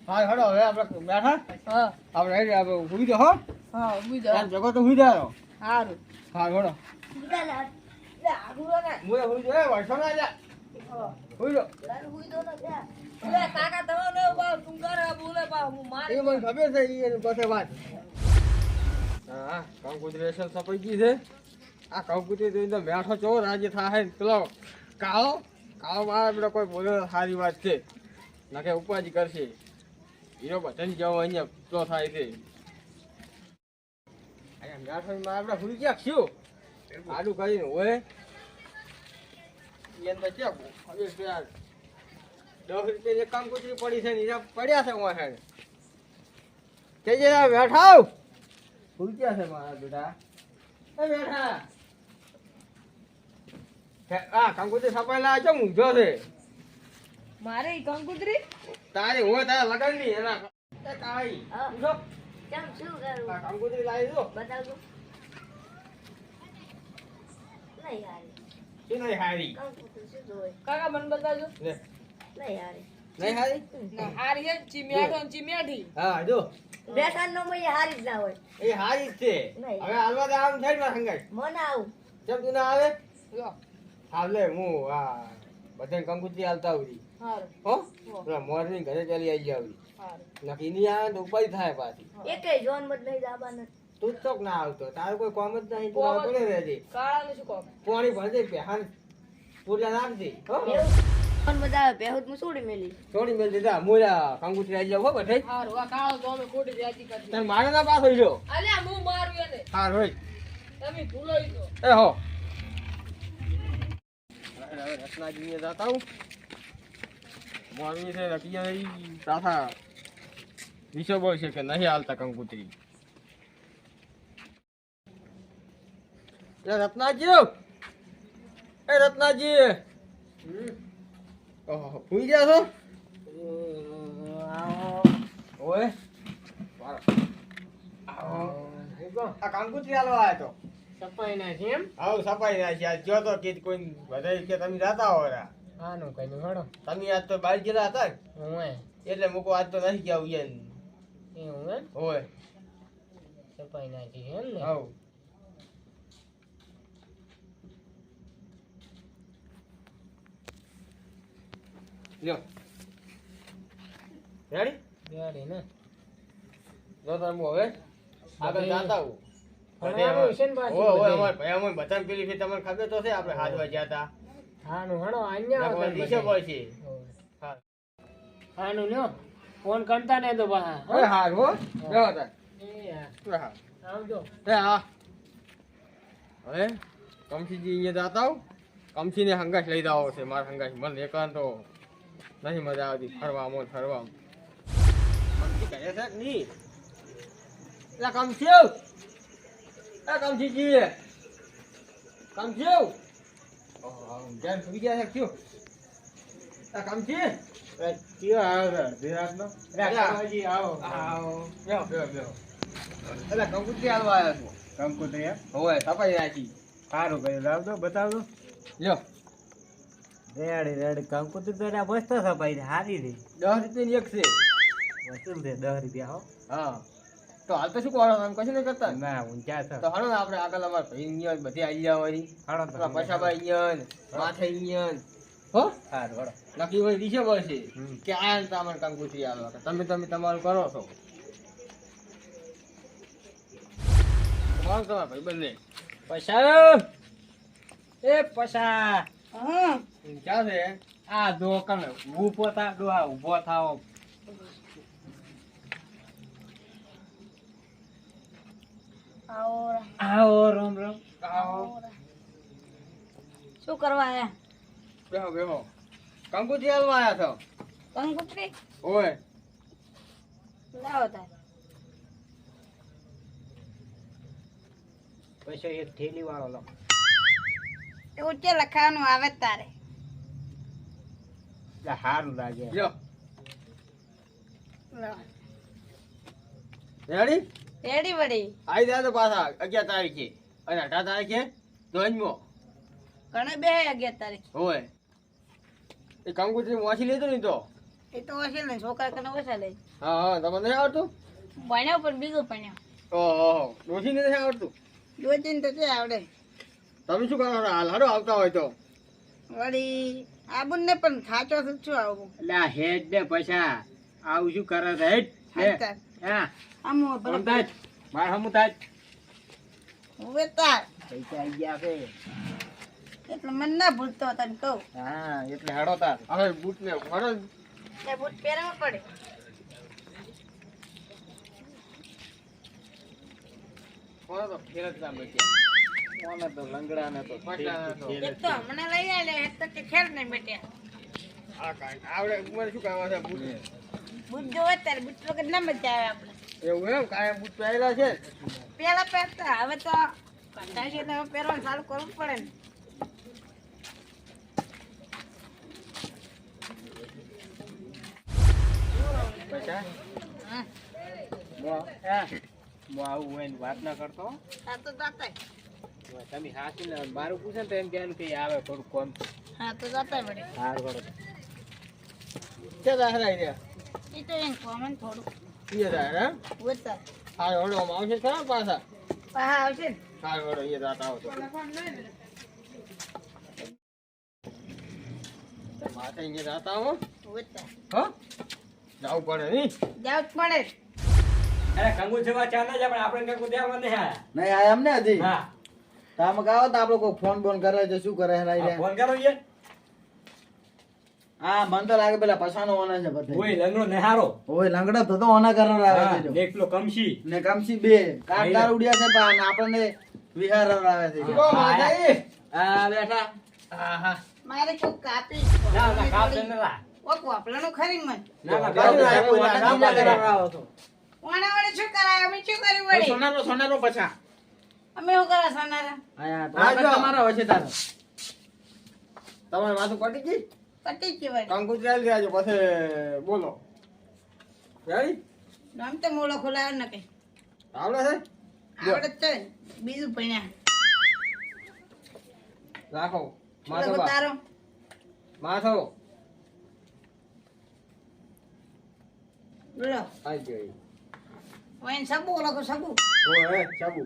હા હડો હવે આપણે બેઠા હા આપણે હુઈ જાઓ હો હા ઉભી જાઓ જગો તો હુઈ જાઓ સારું હા હડો મુએ હુઈ જાઓ વર્ષો ના જા હુઈ જાઓ કાકા તમે ટુંગારા બોલે પા હું એ મારી મને ખબર છે ઈ પાસે વાત હા કંકુતરી અસલ સપાઈ ગઈ છે આ કંકુતરી તો એકદમ બેઠો છો રાજ્ય થાય પેલો કાળો કાળો મારે પેલો કોઈ બોલે સારી વાત છે નાકે ઉપાજી કરશે હીરો બધાને જવો અહીંયા પેલો થાય છે અહીંયા બેઠો આપણે ભૂલી ગયા શું આડું કરીને હોય એ અંદર છે હવે 10 રૂપિયા એક કંકુતરી પડી છે ને હીરા પડ્યા છે હું હેડ કે જે બેઠાવ ભૂલ્યા છે મારા બેટા એ બેઠા આ કંકુતરી સપાઈ લાવે છે ઊંઝો છે મારે કંકુતરી તારે હું તારા લગન ની એના એ કાઈ ઊંઝો કેમ શું કરું આ કંકુતરી લાવી દો બતાવજો નહીં હારી શું નહીં હારી કંકુતરી શું જોવે કાકા મને બતાવજો લે નહીં હારી નહીં હારી ના હારી હે ચીમિયાઠો ને ચીમિયાઠી હા જો બેસાન નો મય હારી જ ના હોય એ હારી જ છે નહીં. હવે હાલવા દે આમ થઈ માં સંગાઈ મને આવું કેમ તું ના આવે લો હાલે હું આ બધાને કંકુતરી હાલતા આવડી હારું હો પેલા મોરની ઘરે ચાલી આવી જાવડી હારું નકી ની આવે તો ઉપાય થાય પાછી એકે જોન મત નહીં જાબાને તું જ ચોક ના આવતો તારું કોઈ કોમ જ નહીં તું કોમ જ- આવતો રહેજે કાળા ને શું કોમ પાણી ભરજે પહેહાન પૂરા નાખજે હો જોન મત આવે બેહુત માં છોડી મેલી થોડી મેલ દીધા મોરા કંકુતરી આવી જાવ હો બધે હારું આ કાળો તો અમે ખોટી જાતી કરી તને મારે ના પાસ હોય જો અલ્યા હું મારું એને હા રોય તમે ભૂલો ઈ તો એ હો હવે રત્નાજી ને જાતા હું મોરવી છે રતિયા તાથા વિષય બોલ છે કે નહીં હાલતા કંકુતરી રત્નાજી એ રત્નાજી ઓહો ભૂઈ ગયા છો ઓય આ કંકુતરી હાલવા આવ્યો તો સપાઈ ના છે એમ આવ સપાઈ ના છે આજ જો તો કે કોઈ વધારે કે તમે જાતા હો રા આનું કઈ નું હડો તમે આજ તો બહાર ગયેલા હતા ને? હું એટલે મૂકો આજ તો નથી ગયા ઉયન એવું એમ હોય સપાઈ ના છે એમ ને આવ લ્યો રેડી ગાડી ને જો તમે હવે આગળ જાતા હો ભણવાનું છે ને પાછું ઓય બધે. અમાર ભાઈ અમે બધાને પેલી ફેર તમને ખબર તો છે આપણે હાથવા ગયા હતા આનું હડો અહીંયા નકર દિશે બોલ છે હા આનું લ્યો ફોન કરતા ને તો બા હવે હાર હો બેહો તાર હા આવજો એ હા હવે કમસીજી અહીંયા જાતા હો કમસીને હંગાશ લઈ જાવ છે મારા હંગાશ મને એકાંત તો નહીં મજા આવતી ફરવામાં કમસી કહે છે કે નહીં એટલે કમસ્યું એ કમસીજી કમસ્યું ધ્યાન સુઈ ગયા છે ક્યું એ કમસી કયો આવ્યો છે ધીરાજનો? રાજી આવો બેહો બેહો બેહો એટલે કંકુતરી હાલવા આવ્યા છું કંકુતરી એમ? હોય સપાઈ રાખી સારું કર્યું લાવજો બતાવજો લ્યો રેડી રેડી કંકુતરી તો એના મસ્ત સપાઈ છે સારી રહી 10 રૂપિયાની એક છે વસૂલ છે 10 રૂપિયા હો હા તો હાલ તો શું કરો તમે કશું નહીં કરતા ના ઊંચા છે તો હણો ને આપણે આગળ અમારા ભાઈ અહીંયા બધી આવી જવાની હાલો તો પૈસાભાઈ અહીંયા માથે અહીંયા હો સારું હાલો નક્કી હોય દિશે બોલશે હમ. કે આ તમારે કંકુતરી આવવા તમે તમારું કરો છો કોણ તમારા ભાઈ બંને પૈસા એ પૈસા ક્યાં છે આ દો કને ઊભો થા દો આ ઊભો થાઓ આવો રામ રામ આવો શું કરવા આયા બેહો બેહો કંકુતરી હાલવા આવ્યા છો કંકુતરી ઓય લાવો તાર પૈસા એક થેલી વાળો લો એવું કે લખાવાનું આવે તારે સારું લાગે લ્યો રેડી રેડી વડી આવી જાય તો પાછા 11 તારીખે અને 18 તારીખે ધોઈમો ઘણે બે 11 તારીખ હોય એ કંકુતરી મોછી લીધું ને તો એ તો હશે ને છોકરા કને ઓછા લે હા હા તમને નહીં આવડતું ભણ્યો પણ બીજું ભણ્યો ઓહો ડોશીને નથી આવડતું દોચીને તો તે આવડે તમે શું કરો હાલ હારો આવતા હોય તો વળી આબુન ને પણ ખાચો શું આવું એટલે આ હેડ ને પૈસા આવું શું કરે છે હેડ હાચા. હા આમ કોણ તાજ માર હમુ તાજ હવે તાર પૈસા આવી ગયા છે એટલે મને ના ભૂલતો તને કહું હા એટલે હેડો તાર હવે બૂટ ને વળો એ બૂટ પહેરવા પડે કોણ તો ફેર જ કામ બેઠ્યા કોને તો લંગડા ને તો પાટલા તો. એ તો હમણાં લઈ આલે એ તો કે ખેર નહીં બેટ્યા આ કાંઈ આવડે ઉંમર શું કરવા છે બૂટ બૂટ જોવે ત્યારે બૂટ વગર ના મજા આવે આપણે એવું એમ કાંઈ બૂટ પહેરેલા છે પેલા પહેરતા હવે તો કંટાળી છે એટલે હવે પહેરવાનું ચાલુ કરવું પડે ને પૈસા હા હું આવું હોય ને વાત ના કરતો આ તો જાતા તમે હાસી ને મારું પૂછે ને તો એમ કહેવાનું કે આવે થોડું કોમ હા તો જાતા પડે હાર કરો કે દાખલા રહ્યા એ તો એમ કોમન થોડું એ દાખલા વધતા હા હળો આવશે ખરા પાછા પાહા આવશે ને હા હળો એ દાતા આવો તો માથે અહીંયા દાતા આવો વધતા હા જાવું પડે નહીં જાવ જ પડે અરે કંગુ જેવા ચાલે છે પણ આપણે કંગુ દેવા નહીં આયા નહીં આ એમને હજી હા તમે કહો તો આપણે કોઈ ફોન બોન કરે છે શું કરે છે આ ફોન કરો યાર હા મને તો લાગે પેલા પછાનો ઓના છે બધે ઓય લંગડો નેહારો ઓય લંગડા તો ઓના કરવા આવે છે જો દેખલો કમશી ને કમસી બે કાટદાર ઉડ્યા છે પણ આપણને વિહાર આવે છે શું કહો માતાજી? આ બેઠા હા હા મારે કોક કાપી ના ના કાપ દે ના ઓ કોપલાનું ખરી મન ના ના બાજુ બાજુ રાખો, ઓના નામ નામ લગાડો. લગાડો. ઓણા વડે શું કરાય અમે શું કર્યું વળી સોનારો પછા અમે શું કરા સોનારા આયા તો હા, આગળ જો. તમારો હશે તારો તમારે માથું પટી ગઈ પટી જ વળી કંકુતરી આવી જાજો પછી બોલો રેડી નામ તો મોળો ખોલાયો ન કઈ આવડે છે આવડે જ છે ને. બીજું ભણ્યા રાખો માથો લગો બા. તારો માથો લો આવી ગઈ ઓય સબુ લખો સબુ ઓય સાબુ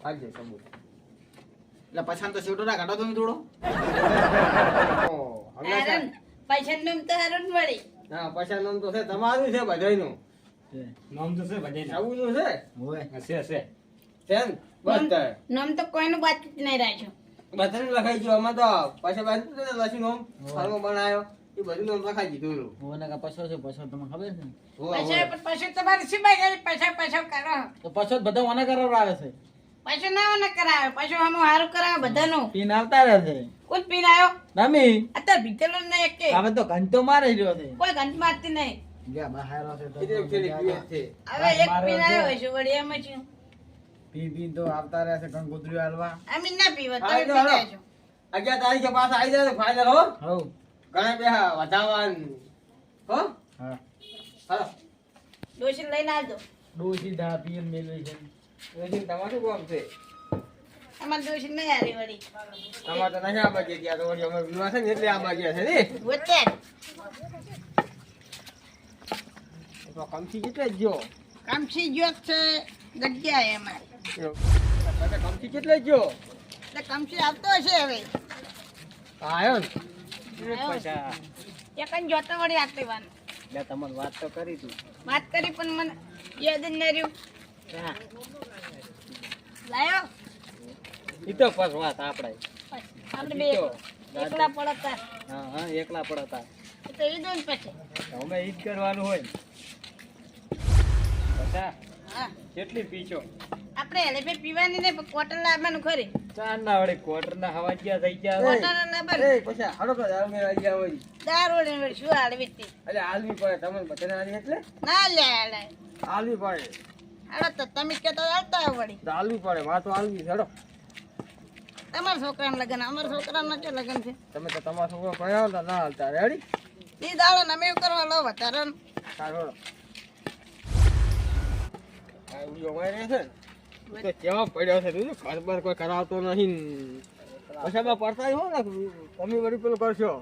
આવી જાય સાબુ એટલે પછાન તો છોટો ના કાઢો તમે થોડો ઓ હમણાં આરન પૈસા નું તો આરન વળી હા પૈસા નામ તો છે તમારું છે બધાયનું નામ તો છે બધાય ના સાબુનું છે હોય હશે હશે છે ને બધા નામ તો કોઈનું બાતચીત નહીં રાખ્યું બધાને લખાઈ ગયું આમાં તો પાછા બાજુ તો લસી નોમ ફરમો બનાવ્યો એ બધું નોમ લખાઈ દીધું ઓને કા પછો છે પછો તમને ખબર છે ને પૈસા પૈસા તમારે શું બાઈ પૈસા પૈસા કરો તો પછો બધા ઓને કરવા આવે છે પૈસા ના ના કરાવે પૈસા આમ હારું કરાવે બધાનું પીન આવતા રહે છે કોઈ પીન આવ્યો રમી અત્યારે ભીતેલો નહીં એક કે હવે તો ઘંટો મારે રહ્યો છે કોઈ ઘંટ મારતી નહીં ગયા બહાર છે તો એટલે પેલી પીએ છે હવે એક પીન આવ્યો હોય છે વળી એમ જ પી પી તો આવતા રહે છે કંકોત્રી હાલવા અમે ના પીવો હા, તમે જો, પી હાલો. જાજો 11 તારીખે પાછા આવી જાય ફાઇનલ હો હવ ઘણા બેહા વધાવાન હો હા હાલો ડોશી લઈને આવજો ડોસી ધા પીન મેલવી છે રોજી તમારું કોમ છે અમારે ડોશી નહીં હારી વળી તમારે તો નહીં આમાં જે ત્યાં તો વળી અમે વિવાહ છે ને એટલે આમાં ગયા છે ને વચ્ચે તો કમથી કેટલે જ ગયો કામથી ગયો છે જગ્યાએ અમારે કમથી કેટલે જ ગયો એટલે કામથી આવતો હશે હવે આયો ને પૈસા એક જ જોતો વળી આટલી વાર લે તમને વાત તો કરી તું વાત કરી પણ મને યાદ જ ન રહ્યું લાયો ઈ તો બસ વાત આપણે આપણે બે એકલા પડતા હા હા એકલા પડતા એ તો એ દોન પછી અમે ઈ જ કરવાનું હોય પછા હા કેટલી પીછો આપણે hele બે પીવાની નહીં પણ કોટન લાવવાનું ખરી ચાર ના વડે ક્વાર્ટર ના હવા ગયા થઈ ગયા કોટન લાવવાનું એ પછી હાલો તો દારૂ મેં આવી ગયા હોય દારૂ ને વળી શું હાલવી હતી એટલે હાલવી પડે તમને બધાને હાલી એટલે ના લે લે હાલવી પડે હાલો તો તમે કે તો આવતા આવો વળી તો હાલવી પડે વાત તો હાલવી હેડો તમારા છોકરાના લગ્ન અમારા છોકરાના કે લગ્ન છે તમે તો તમારા છોકરો ભણ્યા હતા ના હાલતા રેડી એ દાડો ને અમે એવું કરવા લો વધારે સારું હેડો આ ઉડીઓ વાય રહે છે ને તો કેવા પડ્યો છે તું ખબર કોઈ કરાવતો નહીં પછી પડતા હો ને તમે વળી પેલું કરશો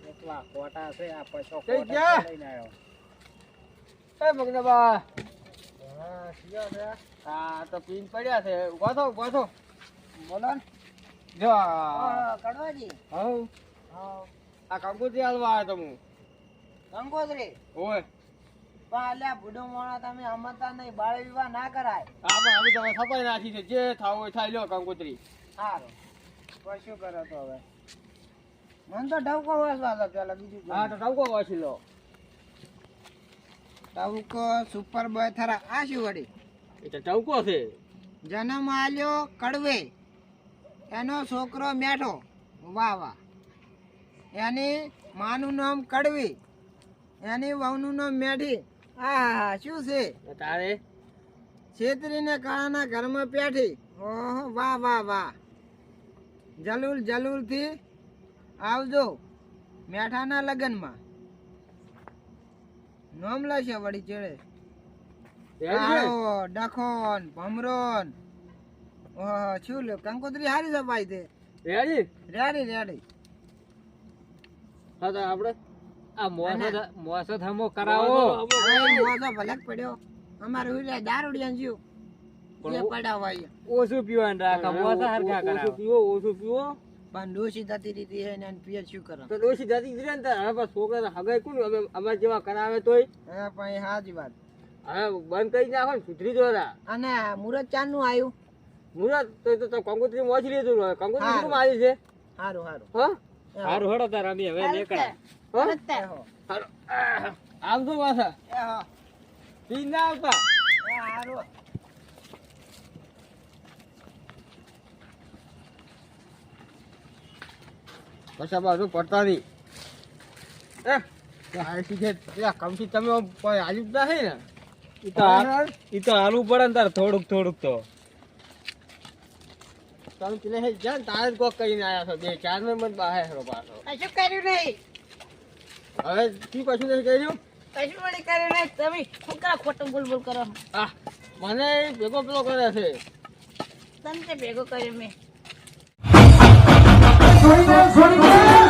એટલા ખોટા છે આ પૈસો કઈ ગયા? લઈને આવ્યો. એ મગનબા હા, શિયો છે. હા તો પીન પડ્યા છે ઉભા થો બોલો ને. જો આ કડવાજી. હવ આ કંકુત્રી હાલવા આવ્યો તો હું ગંગોત્રી. ઓય પણ અલ્યા બુડો મોણા તમે સમજતા નહીં, બાળ વિવાહ ના કરાય. હા પણ અમે તમે સપાઈ નાખી છે જે થાવ હોય થાય લ્યો કંકુત્રી સારું. તો શું કરો તો હવે? મને તો ઢવકો વાસવા દો પેલા, બીજું હા તો ટવકો વાંચી લો ઢવકો સુપર બોય થરા. આ શું વળી? એટલે ટવકો છે જન્મ આલ્યો કડવે, એનો છોકરો મેઠો. વાહ વાહ. એની માનું નામ કડવી, એની વહુનું નામ મેઠી. આ શું છે? તારે છેતરીને કાળાના ઘરમાં પેઠી. ઓહો, વાહ વાહ વાહ. જલુલ જલુલ થી આવજો મેઠાના લગનમાં. નામ લેશે વળી ચેડે. કાળો, ડખોન, ભમરોન. ઓહો, શું લ્યો, કંકોત્રી હારી સપાઈ છે. Ready ready ready. હા તો આપણે આ મોસો થમો હવે મોસો ભલે જ પડ્યો. અમારે ઉલ્યા દારૂડિયા જ્યું. એ પડ્યા હોય. ઓછું પીવાનું રાખા મોસો હરખા કરાવો ઓછું પીવો પણ ડોશી થતી રીતી હે ને એને પિયર શું કરે? તો ડોશી જાતી જ રહે ને તાર. હવે પાછા છોકરાને હગાઈ કોણ હવે અમારે જેવા કરાવે તોય હા પણ એ હાજી વાત. હવે બંધ કરી નાખો ને સુધરી જો રા અને મુરત ચાંદનું આવ્યું. મુરત તો કંકોત્રી મોછી લીધું હવે કંકોત્રી હા. શું મારી છે સારું સારું. હા હારું હળો તાર અમે હવે નીકળ્યા હા એહો. હાલો. આવજો પાછા એહો. પી ના આવતા એ હારું. પછી બાજુ પડતા નહીં કમથી તમે કોઈ હાલ્યું જ નથી ને ઈ તો હાલવું પડે ને તાર થોડુંક તો તમે પેલે હે જા ને તારે જ કોક કરીને આવ્યા છો બે ચાર ને મત બાહે હરો પાછો કશું કર્યું નહીં. હવે શું કશું નથી કર્યું કશું વળી કર્યું નહીં. તમે શું કરો ખોટું બોલ બોલ કરો? આ મને ભેગો પેલો કરે છે તમે તે ભેગો કર્યો મેં. છોડી દે